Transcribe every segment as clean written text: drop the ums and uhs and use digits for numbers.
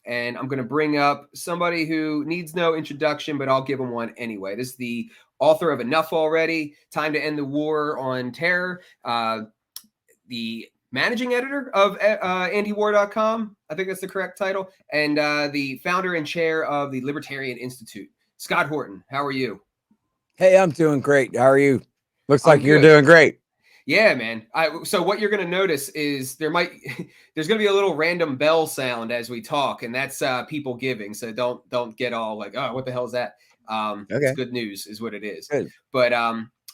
and I'm going to bring up somebody who needs no introduction, but I'll give him one anyway. This is the author of Enough Already, Time to End the War on Terror, the managing editor of antiwar.com. I think that's the correct title, and the founder and chair of the Libertarian Institute. Scott Horton, how are you? Hey, I'm doing great. How are you? Looks like I'm you're good. doing great. Yeah, man. So what you're going to notice is there's going to be a little random bell sound as we talk, and that's people giving. So don't get all like, oh, what the hell is that? It's Okay, good news, is what it is. good. But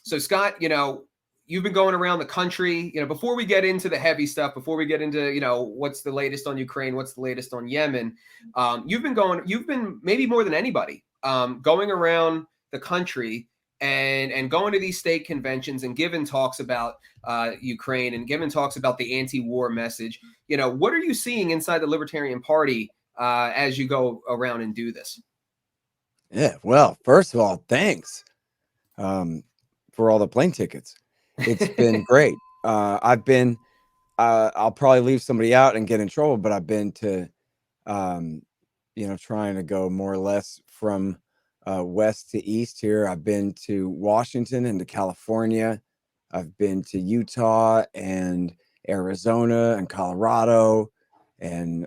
so Scott, you've been going around the country. Before we get into the heavy stuff, before we get into what's the latest on Ukraine, what's the latest on Yemen, you've been maybe more than anybody going around the country and going to these state conventions and giving talks about Ukraine and giving talks about the anti-war message. What are you seeing inside the Libertarian Party as you go around and do this? Yeah, well, first of all, thanks for all the plane tickets. It's been great. I'll probably leave somebody out and get in trouble, but I've been to, trying to go more or less from west to east here. I've been to Washington and to California. I've been to Utah and Arizona and Colorado, and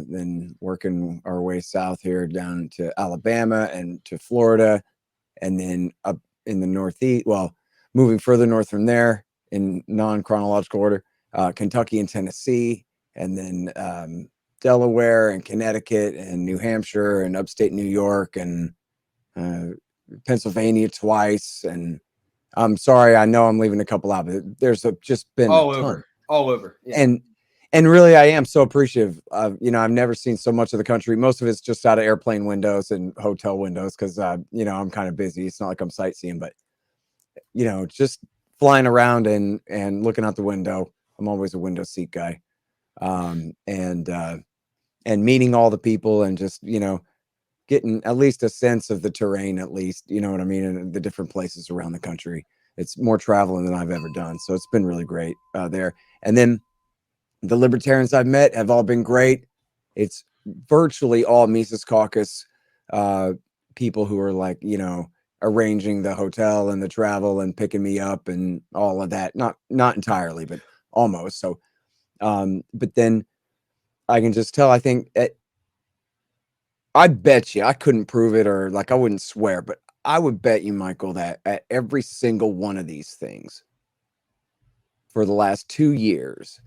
then working our way south here down to Alabama and to Florida, and then up in the Northeast. Well, moving further north from there in non-chronological order, Kentucky and Tennessee, and then Delaware and Connecticut and New Hampshire and upstate New York and Pennsylvania twice. And I'm sorry, I know I'm leaving a couple out, but there's just been all a ton. over, all over. Yeah. And really, I am so appreciative of, I've never seen so much of the country. Most of it's just out of airplane windows and hotel windows because, I'm kind of busy. It's not like I'm sightseeing, but, just flying around and looking out the window. I'm always a window seat guy. And meeting all the people and just, getting at least a sense of the terrain, at least, you know what I mean? And the different places around the country. It's more traveling than I've ever done. So it's been really great there. And then the libertarians I've met have all been great. It's virtually all Mises Caucus people who are like, arranging the hotel and the travel and picking me up and all of that. Not entirely, but almost. So, but then I can just tell, I think I bet you, I couldn't prove it or like I wouldn't swear, but I would bet you, Michael, that at every single one of these things for the last 2 years,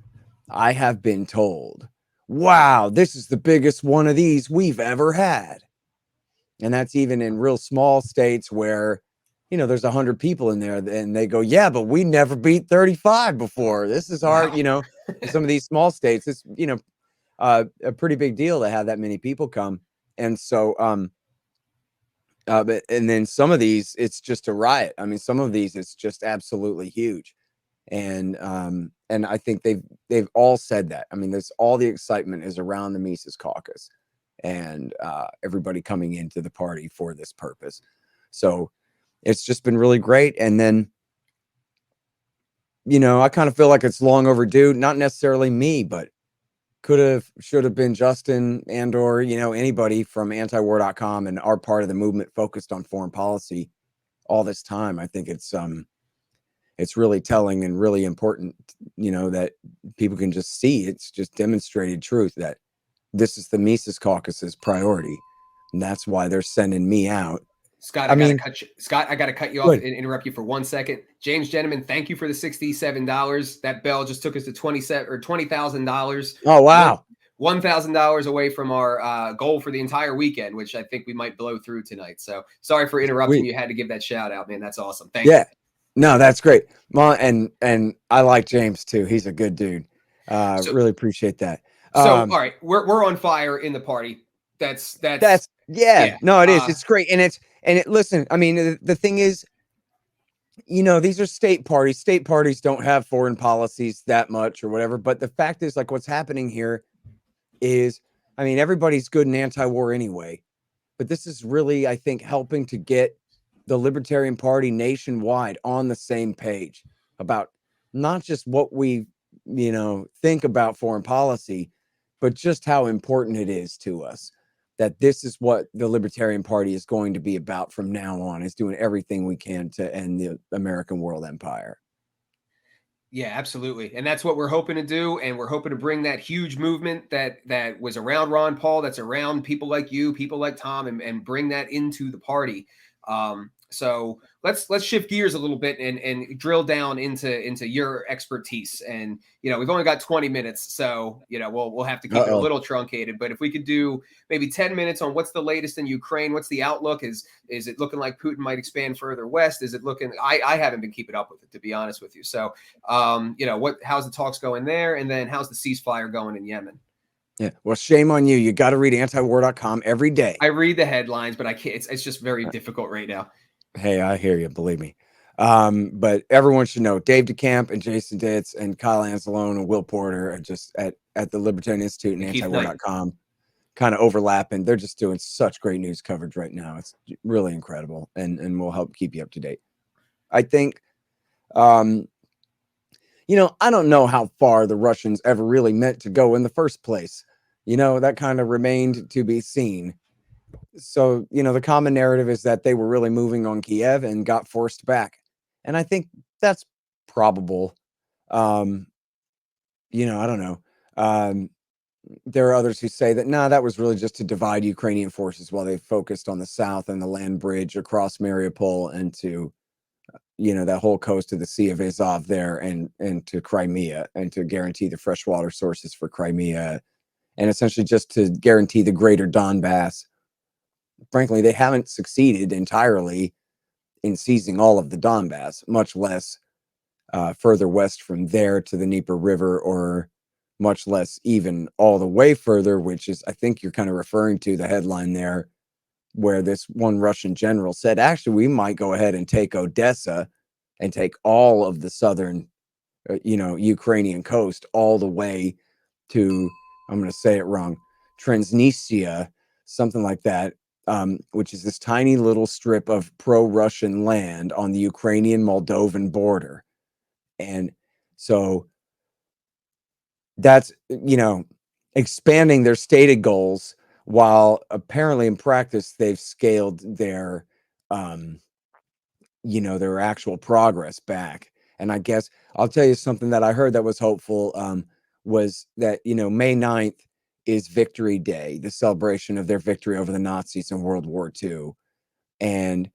I have been told, wow, this is the biggest one of these we've ever had. And that's even in real small states where, there's 100 people in there and they go, yeah, but we never beat 35 before. This is hard, Wow. in some of these small states, it's, a pretty big deal to have that many people come. And so, and then some of these, it's just a riot. I mean, some of these, it's just absolutely huge. And I think they've all said that. I mean, there's all the excitement is around the Mises Caucus and everybody coming into the party for this purpose. So it's just been really great. And then, I kind of feel like it's long overdue. Not necessarily me, but should have been Justin and or anybody from antiwar.com and our part of the movement focused on foreign policy all this time. I think it's really telling and really important, that people can just see. It's just demonstrated truth that this is the Mises Caucus's priority, and that's why they're sending me out. Scott, I gotta cut you off and interrupt you for 1 second. James, gentlemen, thank you for the $67. That bell just took us to $20,000. Oh wow, $1,000 away from our goal for the entire weekend, which I think we might blow through tonight. So sorry for interrupting. You had to give that shout out, man. That's awesome. Thank you. No, that's great. And I like James too. He's a good dude. Really appreciate that. All right, we're on fire in the party. That's yeah. No, it is. It's great. Listen, I mean, the thing is, these are state parties. State parties don't have foreign policies that much or whatever. But the fact is, like, what's happening here is, I mean, everybody's good in anti-war anyway. But this is really, I think, helping to get the Libertarian Party nationwide on the same page about not just what we, think about foreign policy, but just how important it is to us that this is what the Libertarian Party is going to be about from now on, is doing everything we can to end the American world empire. Yeah, absolutely. And that's what we're hoping to do. And we're hoping to bring that huge movement that was around Ron Paul, that's around people like you, people like Tom, and bring that into the party. So let's shift gears a little bit and drill down into your expertise. And we've only got 20 minutes, so we'll have to keep it a little truncated. But if we could do maybe 10 minutes on what's the latest in Ukraine, what's the outlook? Is it looking like Putin might expand further west? Is it looking? I haven't been keeping up with it, to be honest with you. So how's the talks going there, and then how's the ceasefire going in Yemen? Yeah, well, shame on you. You got to read antiwar.com every day. I read the headlines, but I can't. It's just very difficult right now. Hey, I hear you. Believe me. But everyone should know Dave DeCamp and Jason Ditz and Kyle Anzalone and Will Porter are just at the Libertarian Institute and antiwar.com kind of overlapping. They're just doing such great news coverage right now. It's really incredible, and will help keep you up to date. I think, I don't know how far the Russians ever really meant to go in the first place. That kind of remained to be seen. So, the common narrative is that they were really moving on Kiev and got forced back. And I think that's probable. I don't know. There are others who say that, that was really just to divide Ukrainian forces while they focused on the south and the land bridge across Mariupol and to, that whole coast of the Sea of Azov there and to Crimea, and to guarantee the freshwater sources for Crimea, and essentially just to guarantee the greater Donbass. Frankly, they haven't succeeded entirely in seizing all of the Donbass, much less further west from there to the Dnieper River, or much less even all the way further, which is, I think you're kind of referring to the headline there, where this one Russian general said, actually, we might go ahead and take Odessa and take all of the southern, Ukrainian coast all the way to, I'm going to say it wrong, Transnistria, something like that, which is this tiny little strip of pro-Russian land on the Ukrainian-Moldovan border. And so that's, expanding their stated goals, while apparently in practice they've scaled their, their actual progress back. And I guess I'll tell you something that I heard that was hopeful, was that, May 9th is Victory Day, the celebration of their victory over the Nazis in World War II. And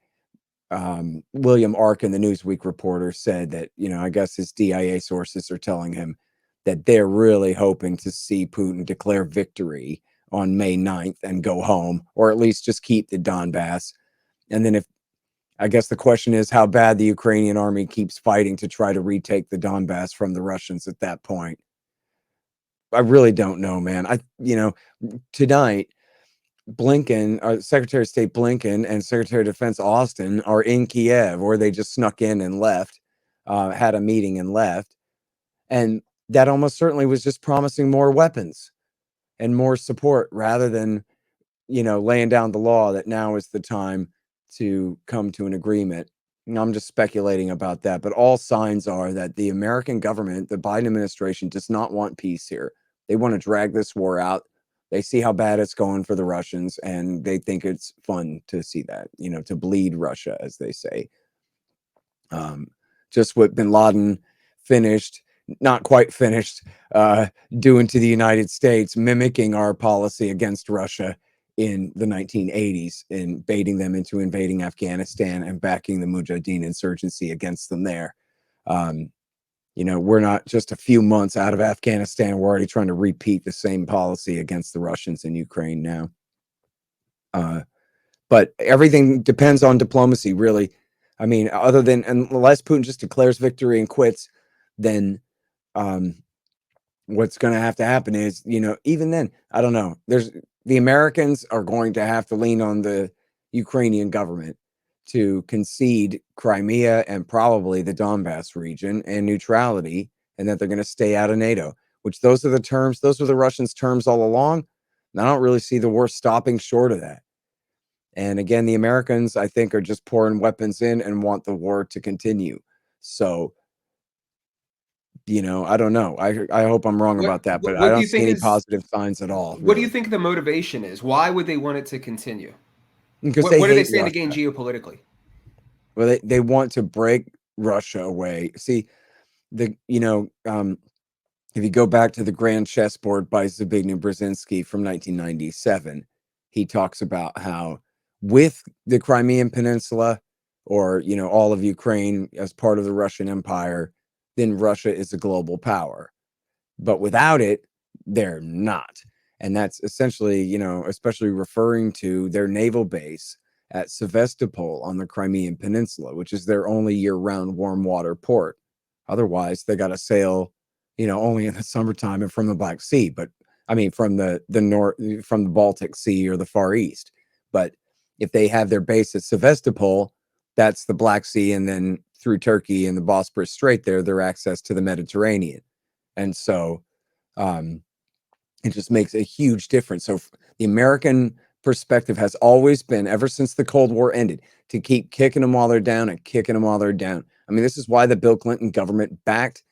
William Arkin, the Newsweek reporter, said that, I guess his DIA sources are telling him that they're really hoping to see Putin declare victory on May 9th and go home, or at least just keep the Donbass. And then I guess the question is how bad the Ukrainian army keeps fighting to try to retake the Donbass from the Russians at that point. I really don't know, man. Tonight, Blinken, Secretary of State Blinken and Secretary of Defense Austin are in Kiev, or they just snuck in and left, had a meeting and left. And that almost certainly was just promising more weapons and more support, rather than, laying down the law that now is the time to come to an agreement. And I'm just speculating about that, but all signs are that the American government, the Biden administration, does not want peace here. They want to drag this war out. They see how bad it's going for the Russians, and they think it's fun to see that, to bleed Russia, as they say. Just what bin Laden finished, not quite finished, doing to the United States, mimicking our policy against Russia in the 1980s, and baiting them into invading Afghanistan and backing the Mujahideen insurgency against them there. We're not just a few months out of Afghanistan. We're already trying to repeat the same policy against the Russians in Ukraine now. But everything depends on diplomacy, really. I mean, unless Putin just declares victory and quits, then what's going to have to happen is, even then, I don't know. The Americans are going to have to lean on the Ukrainian government to concede Crimea and probably the Donbass region and neutrality, and that they're going to stay out of NATO, which those were the Russians' terms all along. And I don't really see the war stopping short of that. And again, the Americans, I think, are just pouring weapons in and want the war to continue. So You know, I don't know. I hope I'm wrong about that, but I What do don't you see think any is positive signs at all, what do you really, think the motivation is? Why would they want it to continue? because they What do they hate stand to gain Russia. geopolitically? Well, they want to break Russia away. See, the you know, if you go back to the Grand Chessboard by Zbigniew Brzezinski from 1997, he talks about how with the Crimean Peninsula or, all of Ukraine as part of the Russian Empire, then Russia is a global power. But without it, they're not. And that's essentially, especially referring to their naval base at Sevastopol on the Crimean Peninsula, which is their only year-round warm water port. Otherwise, they got to sail, only in the summertime and from the Black Sea, but I mean from the north, from the Baltic Sea or the Far East. But if they have their base at Sevastopol, that's the Black Sea, and then through Turkey and the Bosporus Strait, their access to the Mediterranean. And so um, it just makes a huge difference. So the American perspective has always been, ever since the Cold War ended, to keep kicking them while they're down and kicking them while they're down. I mean, this is why the Bill Clinton government backed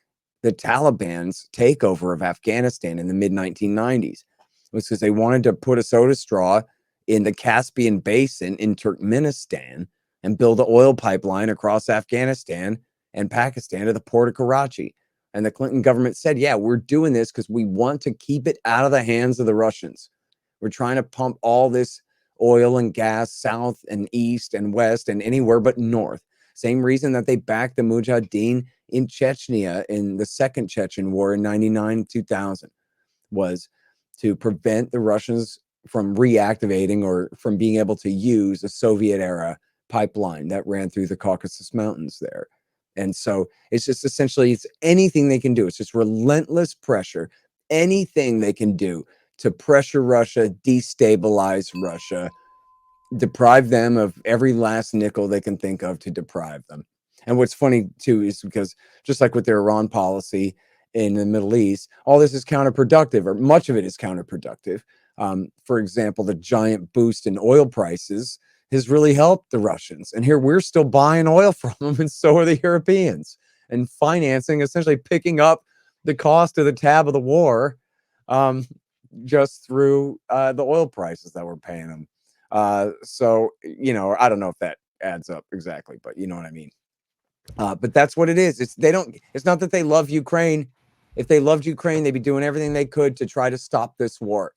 the Taliban's takeover of Afghanistan in the mid 1990s. It was because they wanted to put a soda straw in the Caspian Basin in Turkmenistan and build an oil pipeline across Afghanistan and Pakistan to the port of Karachi. And the Clinton government said, yeah, we're doing this because we want to keep it out of the hands of the Russians. We're trying to pump all this oil and gas south and east and west and anywhere but north. Same reason that they backed the Mujahideen in Chechnya in the Second Chechen War in 99-2000 was to prevent the Russians from reactivating or from being able to use a Soviet-era pipeline that ran through the Caucasus Mountains there. And so it's just essentially, it's anything they can do. It's just relentless pressure, anything they can do to pressure Russia, destabilize Russia, deprive them of every last nickel they can think of to deprive them. And what's funny too is because just like with their Iran policy in the Middle East, all this is counterproductive, or much of it is counterproductive. For example, the giant boost in oil prices has really helped the Russians. And here we're still buying oil from them, and so are the Europeans, and financing, essentially picking up the cost of the tab of the war um, just through the oil prices that we're paying them. So, I don't know if that adds up exactly, but you know what I mean. But that's what it is. It's not that they love Ukraine. If they loved Ukraine, they'd be doing everything they could to try to stop this war.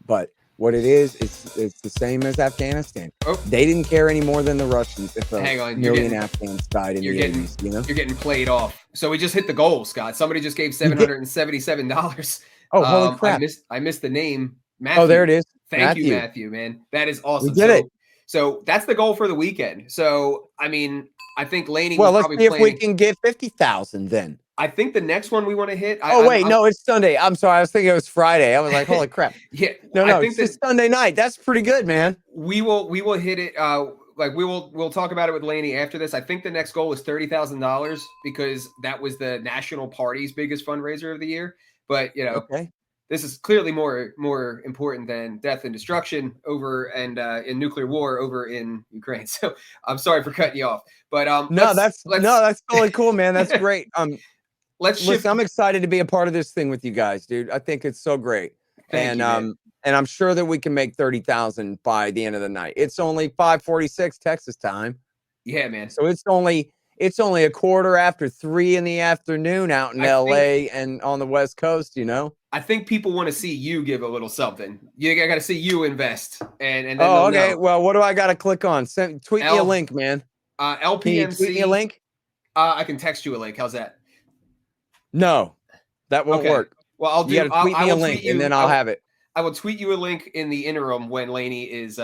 But what it is, it's the same as Afghanistan. Oh, They didn't care any more than the Russians if a hang on. million Afghans died in the 80s, You're getting played off. So we just hit the goal, Scott. Somebody just gave You did. $777. Oh, holy crap. I missed the name. Oh, there Matthew. it is. Thank you, Matthew. Matthew, man. That is We awesome. did it. So that's the goal for the weekend. So I mean, I think Laney Well, was let's probably see if we planning. can get 50,000 then. I think the next one we want to hit. Oh, wait, no, it's Sunday. I'm sorry. I was thinking it was Friday. I was like, holy crap. Yeah, No, I it's think just that Sunday night. That's pretty good, man. we will hit it. Like we'll talk about it with Laney after this. I think the next goal is $30,000 because that was the National Party's biggest fundraiser of the year. But Okay. this is clearly more important than death and destruction over and in nuclear war over in Ukraine. So I'm sorry for cutting you off, but That's totally cool, man. That's great. let's shift. Listen, I'm excited to be a part of this thing with you guys, dude. I think it's so great. Thank And you, man. and I'm sure that we can make 30,000 by the end of the night. It's only 5:46 Texas time. Yeah, man. So it's only a quarter after 3 in the afternoon out in LA and on the West Coast, I think people want to see you give a little something. I got to see you invest, and then Oh, they'll okay. know. Well, what do I got to click on? Tweet me a link, man. Can you tweet me a LPMC. link? I can text you a link. How's that? No, that won't Okay. work. Well, I'll You do. got to tweet I me a will tweet link, you. and then I'll have it. I will tweet you a link in the interim when Laney is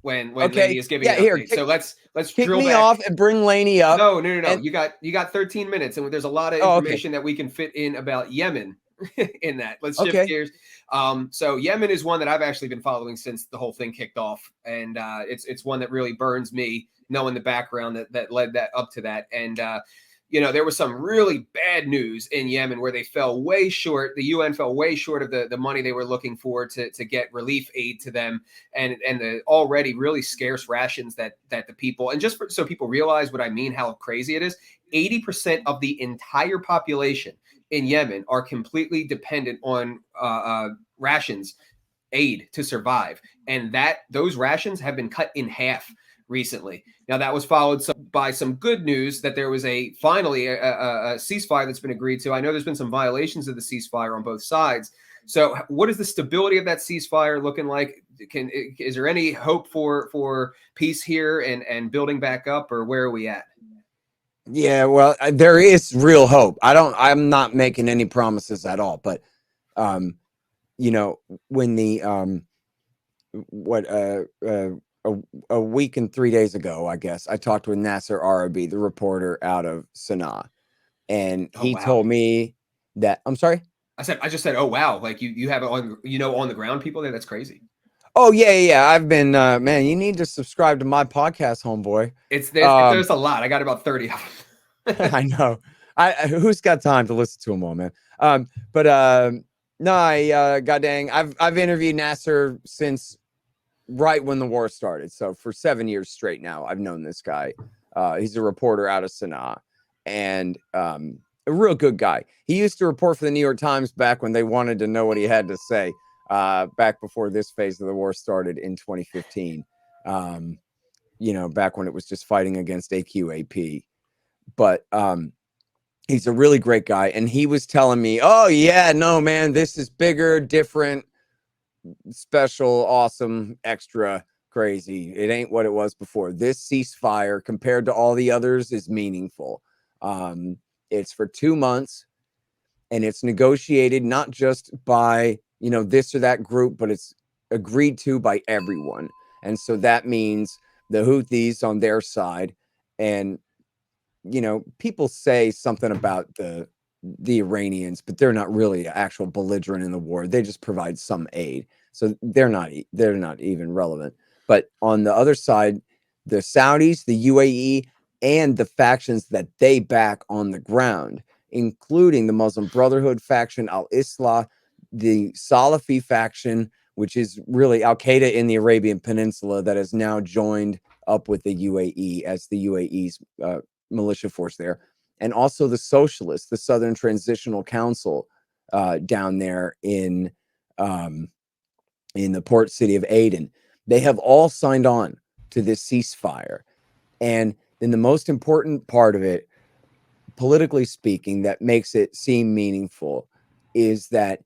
when Okay. Laney is giving Yeah, an here, update. So let's kick drill me back. off and bring Laney up. No. And You got 13 minutes, and there's a lot of okay. information that we can fit in about Yemen in that. Let's shift Okay. gears. So Yemen is one that I've actually been following since the whole thing kicked off, and it's one that really burns me knowing the background that led that up to that. And there was some really bad news in Yemen where they fell way short. The UN fell way short of the money they were looking for to get relief aid to them, and the already really scarce rations that the people, and so people realize what I mean, how crazy it is. 80% of the entire population in Yemen are completely dependent on rations aid to survive, and those rations have been cut in half recently. Now that was followed by some good news that there was finally a ceasefire that's been agreed to. I know there's been some violations of the ceasefire on both sides. So what is the stability of that ceasefire looking like? Is there any hope for peace here and building back up, or where are we at? Yeah, well, there is real hope. I'm not making any promises at all, but when the a week and 3 days ago, I guess, I talked with Nasser Arabi, the reporter out of Sana'a, and he told me that, I'm sorry? I just said, oh, wow. Like you have it on, on the ground people there. That's crazy. Oh, yeah. I've been, man, you need to subscribe to my podcast, homeboy. There's a lot. I got about 30 of them. I know. Who's got time to listen to them all, man? No, god dang, I've interviewed Nasser since right when the war started. So for 7 years straight now, I've known this guy. He's a reporter out of Sana'a, and a real good guy. He used to report for the New York Times back when they wanted to know what he had to say, back before this phase of the war started in 2015. Back when it was just fighting against AQAP. But he's a really great guy. And he was telling me, oh, yeah, no, man, this is bigger, different, special, awesome, extra crazy. It ain't what it was before. This ceasefire compared to all the others is meaningful. It's for 2 months, and it's negotiated not just by this or that group, but it's agreed to by everyone. And so that means the Houthis on their side, and people say something about the Iranians, but they're not really actual belligerent in the war. They just provide some aid, so they're not even relevant. But on the other side, the Saudis, the UAE, and the factions that they back on the ground, including the Muslim Brotherhood faction, Al-Islah, the Salafi faction, which is really Al-Qaeda in the Arabian Peninsula, that has now joined up with the UAE as the UAE's militia force there. And also the socialists, the Southern Transitional Council, down there in the port city of Aden. They have all signed on to this ceasefire. And then the most important part of it, politically speaking, that makes it seem meaningful is that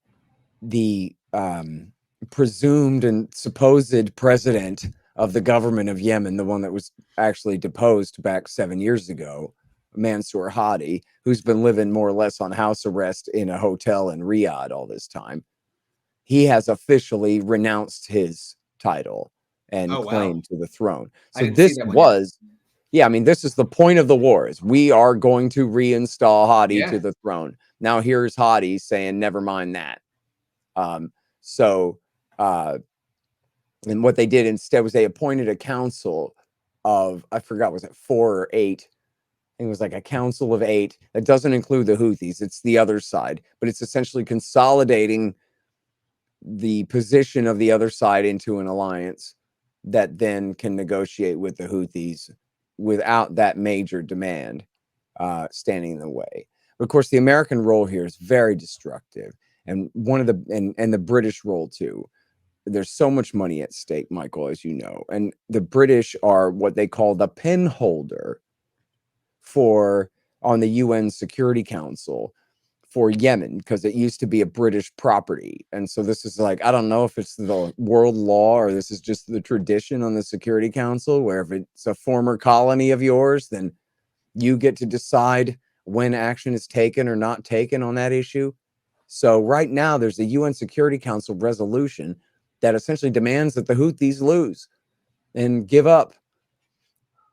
the presumed and supposed president of the government of Yemen, the one that was actually deposed back 7 years ago, Mansour Hadi, who's been living more or less on house arrest in a hotel in Riyadh all this time, he has officially renounced his title and claim to the throne. So this was, I mean, this is the point of the war, is we are going to reinstall Hadi to the throne. Now here's Hadi saying, never mind that. And what they did instead was they appointed a council of, I forgot, was it 4 or 8? It was like a council of 8 that doesn't include the Houthis. It's the other side, but it's essentially consolidating the position of the other side into an alliance that then can negotiate with the Houthis without that major demand standing in the way. But of course, the American role here is very destructive, and and the British role too. There's so much money at stake, Michael, as you know, and the British are what they call the pen holder on the UN Security Council for Yemen, because it used to be a British property. And so this is like, I don't know if it's the world law or this is just the tradition on the Security Council, where if it's a former colony of yours, then you get to decide when action is taken or not taken on that issue. So right now there's a UN Security Council resolution that essentially demands that the Houthis lose and give up.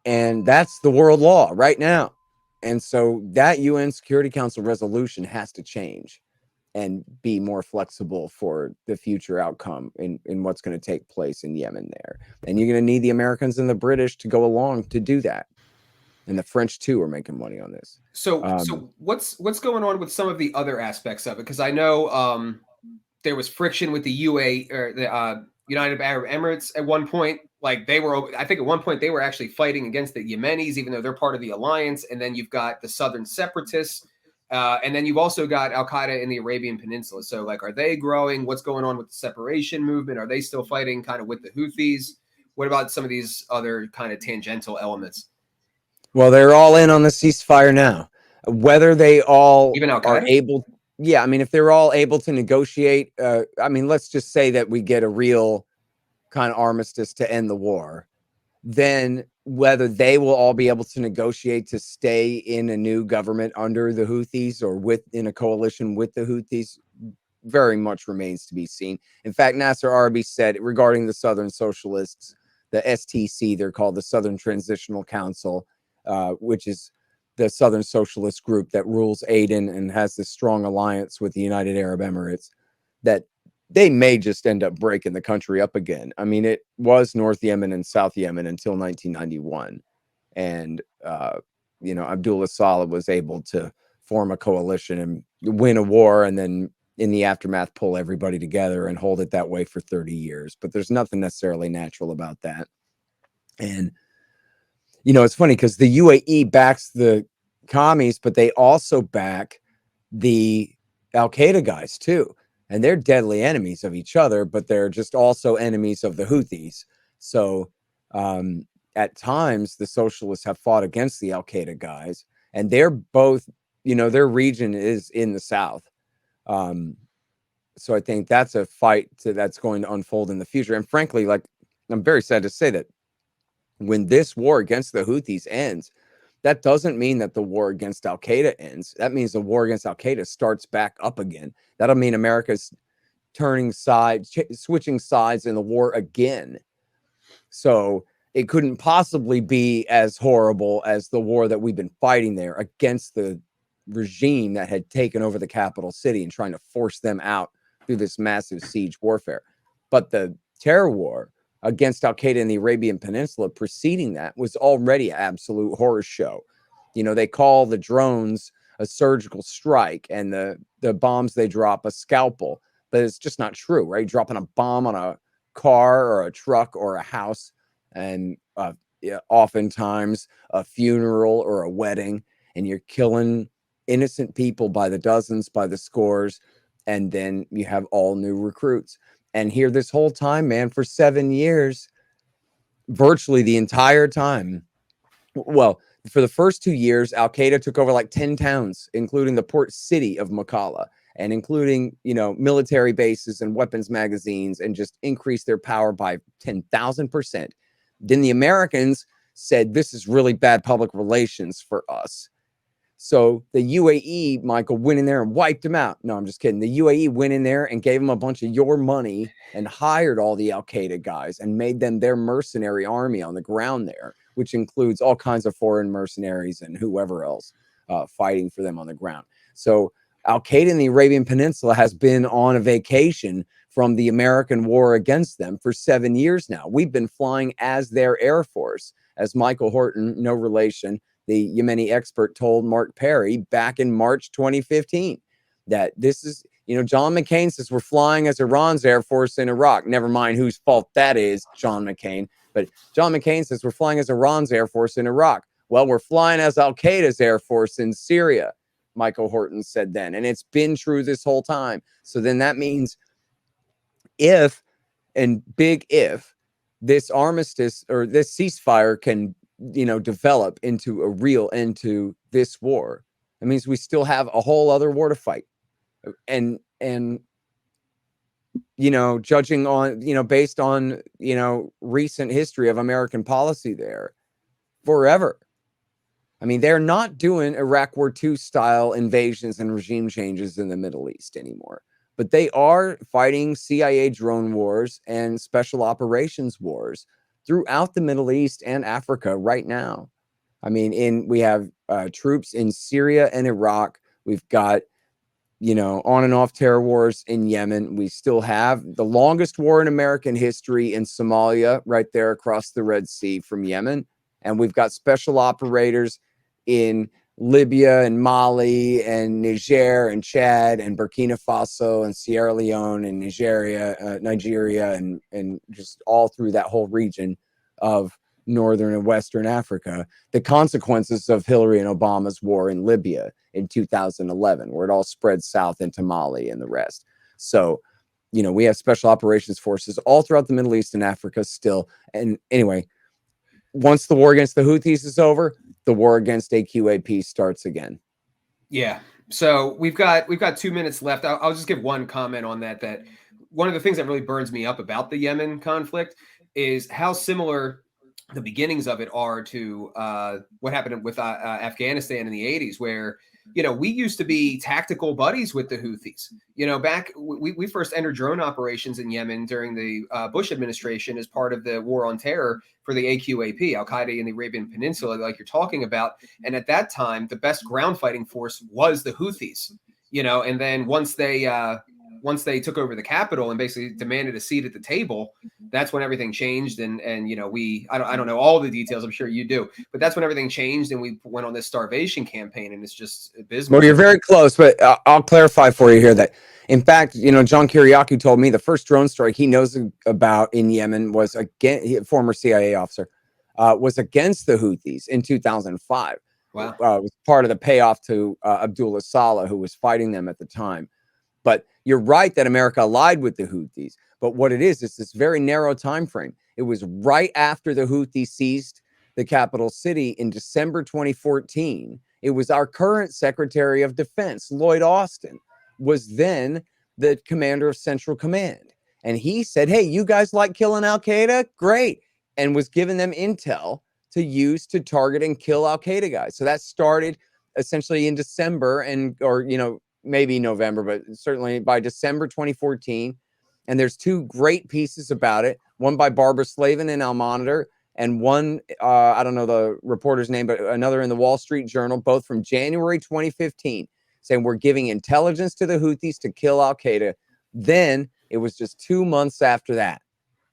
And that's the world law right now. And so that UN Security Council resolution has to change and be more flexible for the future outcome in what's going to take place in Yemen there. And you're going to need the Americans and the British to go along to do that. and the French too are making money on this. So what's going on with some of the other aspects of it? Because I know there was friction with the UA or the United Arab Emirates at one point. Like I think at one point they were actually fighting against the Yemenis, even though they're part of the alliance. And then you've got the Southern Separatists, and then you've also got Al Qaeda in the Arabian Peninsula. So, like, are they growing? What's going on with the separation movement? Are they still fighting kind of with the Houthis? What about some of these other kind of tangential elements? Well, they're all in on the ceasefire now. Whether they all Even Al are Qaeda? able, yeah, I mean, if they're all able to negotiate, I mean, let's just say that we get a real kind of armistice to end the war, then whether they will all be able to negotiate to stay in a new government under the Houthis or within a coalition with the Houthis very much remains to be seen. In fact, Nasser Arabi said regarding the Southern Socialists, the STC, they're called the Southern Transitional Council, which is the Southern Socialist group that rules Aden and has this strong alliance with the United Arab Emirates, that they may just end up breaking the country up again. I mean, it was North Yemen and South Yemen until 1991. And, Abdullah Saleh was able to form a coalition and win a war, and then in the aftermath, pull everybody together and hold it that way for 30 years. But there's nothing necessarily natural about that. And, it's funny because the UAE backs the commies, but they also back the Al Qaeda guys too. And they're deadly enemies of each other, but they're just also enemies of the Houthis. So at times, the socialists have fought against the Al Qaeda guys, and they're both, their region is in the south. So I think that's a fight that's going to unfold in the future. And frankly, like, I'm very sad to say that when this war against the Houthis ends, that doesn't mean that the war against Al Qaeda ends. That means the war against Al Qaeda starts back up again. That'll mean America's turning sides, switching sides in the war again. So it couldn't possibly be as horrible as the war that we've been fighting there against the regime that had taken over the capital city and trying to force them out through this massive siege warfare. But the terror war against Al Qaeda in the Arabian Peninsula preceding that was already an absolute horror show. They call the drones a surgical strike and the bombs they drop a scalpel, but it's just not true, right? Dropping a bomb on a car or a truck or a house, and oftentimes a funeral or a wedding, and you're killing innocent people by the dozens, by the scores, and then you have all new recruits. And here this whole time, man, for 7 years, virtually the entire time, well, for the first 2 years, Al Qaeda took over like 10 towns, including the port city of Makalla, and including, military bases and weapons magazines, and just increased their power by 10,000%. Then the Americans said, this is really bad public relations for us. So the UAE, Michael, went in there and wiped them out. No, I'm just kidding. The UAE went in there and gave them a bunch of your money and hired all the Al Qaeda guys and made them their mercenary army on the ground there, which includes all kinds of foreign mercenaries and whoever else fighting for them on the ground. So Al Qaeda in the Arabian Peninsula has been on a vacation from the American war against them for 7 years now. We've been flying as their Air Force, as Michael Horton, no relation, the Yemeni expert, told Mark Perry back in March 2015, that this is, John McCain says we're flying as Iran's Air Force in Iraq. Never mind whose fault that is, John McCain. But John McCain says we're flying as Iran's Air Force in Iraq. Well, we're flying as Al Qaeda's Air Force in Syria, Michael Horton said then. And it's been true this whole time. So then that means if, and big if, this armistice or this ceasefire can develop into a real end to this war, it means we still have a whole other war to fight. And judging on, based on, recent history of American policy there, forever. I mean, they're not doing Iraq War II style invasions and regime changes in the Middle East anymore, but they are fighting CIA drone wars and special operations wars throughout the Middle East and Africa right now. I mean, we have troops in Syria and Iraq. We've got, on and off terror wars in Yemen. We still have the longest war in American history in Somalia, right there across the Red Sea from Yemen. And we've got special operators in Libya and Mali and Niger and Chad and Burkina Faso and Sierra Leone and Nigeria and just all through that whole region of Northern and Western Africa, the consequences of Hillary and Obama's war in Libya in 2011, where it all spread south into Mali and the rest. So, you know, we have special operations forces all throughout the Middle East and Africa still. And anyway, once the war against the Houthis is over, the war against AQAP starts again. Yeah. So we've got 2 minutes left. I'll just give one comment on that. That one of the things that really burns me up about the Yemen conflict is how similar the beginnings of it are to what happened with Afghanistan in the 80s, where, you know, we used to be tactical buddies with the Houthis. You know, back we first entered drone operations in Yemen during the Bush administration as part of the war on terror for the AQAP, Al Qaeda in the Arabian Peninsula, like you're talking about. And at that time, the best ground fighting force was the Houthis. You know, and then once they took over the capital and basically demanded a seat at the table, that's when everything changed. And you know, I don't know all the details. I'm sure you do, but that's when everything changed, and we went on this starvation campaign, and it's just abysmal. Well, you're very close, but I'll clarify for you here that, in fact, you know, John Kiriakou told me the first drone strike he knows about in Yemen was former CIA officer, was against the Houthis in 2005. Wow. It was part of the payoff to Abdullah Saleh, who was fighting them at the time. But you're right that America allied with the Houthis. But what it is this very narrow time frame. It was right after the Houthis seized the capital city in December 2014. It was our current Secretary of Defense, Lloyd Austin, was then the commander of Central Command. And he said, hey, you guys like killing Al-Qaeda? Great. And was giving them intel to use to target and kill Al-Qaeda guys. So that started essentially in December or, you know, maybe November, but certainly by December 2014. And there's two great pieces about it. One by Barbara Slavin in Al Monitor, and one, I don't know the reporter's name, but another in the Wall Street Journal, both from January 2015, saying we're giving intelligence to the Houthis to kill Al-Qaeda. Then it was just 2 months after that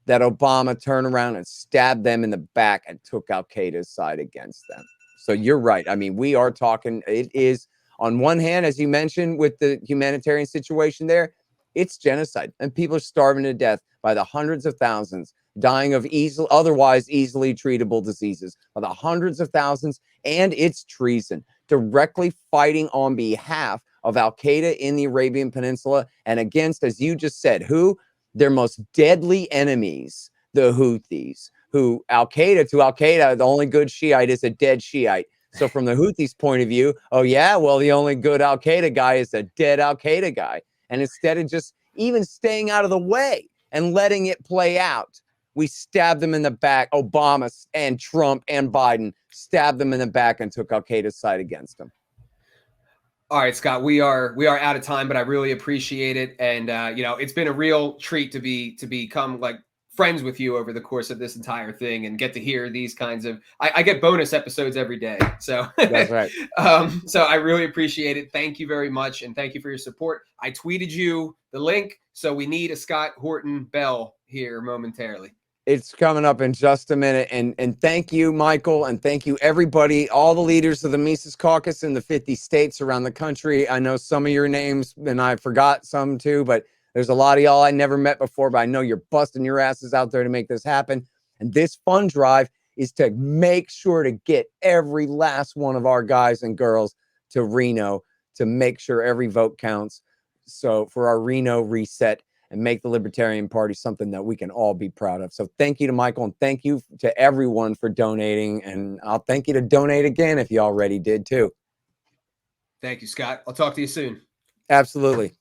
Obama turned around and stabbed them in the back and took Al-Qaeda's side against them. So you're right. I mean, we are talking, it is, on one hand, as you mentioned, with the humanitarian situation there, it's genocide, and people are starving to death by the hundreds of thousands, dying of otherwise easily treatable diseases, by the hundreds of thousands, and it's treason, directly fighting on behalf of Al-Qaeda in the Arabian Peninsula and against, as you just said, who? Their most deadly enemies, the Houthis, who to Al-Qaeda, the only good Shiite is a dead Shiite. So from the Houthis' point of view, oh yeah, well, the only good Al-Qaeda guy is a dead Al-Qaeda guy. And instead of just even staying out of the way and letting it play out, we stabbed them in the back. Obama and Trump and Biden stabbed them in the back and took Al-Qaeda's side against them. All right, Scott, we are out of time, but I really appreciate it. And you know, it's been a real treat to become like friends with you over the course of this entire thing and get to hear these kinds of, I get bonus episodes every day. So that's right. So I really appreciate it. Thank you very much. And thank you for your support. I tweeted you the link. So we need a Scott Horton bell here momentarily. It's coming up in just a minute. And thank you, Michael. And thank you, everybody, all the leaders of the Mises Caucus in the 50 states around the country. I know some of your names and I forgot some too, but there's a lot of y'all I never met before, but I know you're busting your asses out there to make this happen. And this fund drive is to make sure to get every last one of our guys and girls to Reno to make sure every vote counts. So for our Reno reset and make the Libertarian Party something that we can all be proud of. So thank you to Michael, and thank you to everyone for donating. And I'll thank you to donate again if you already did too. Thank you, Scott. I'll talk to you soon. Absolutely.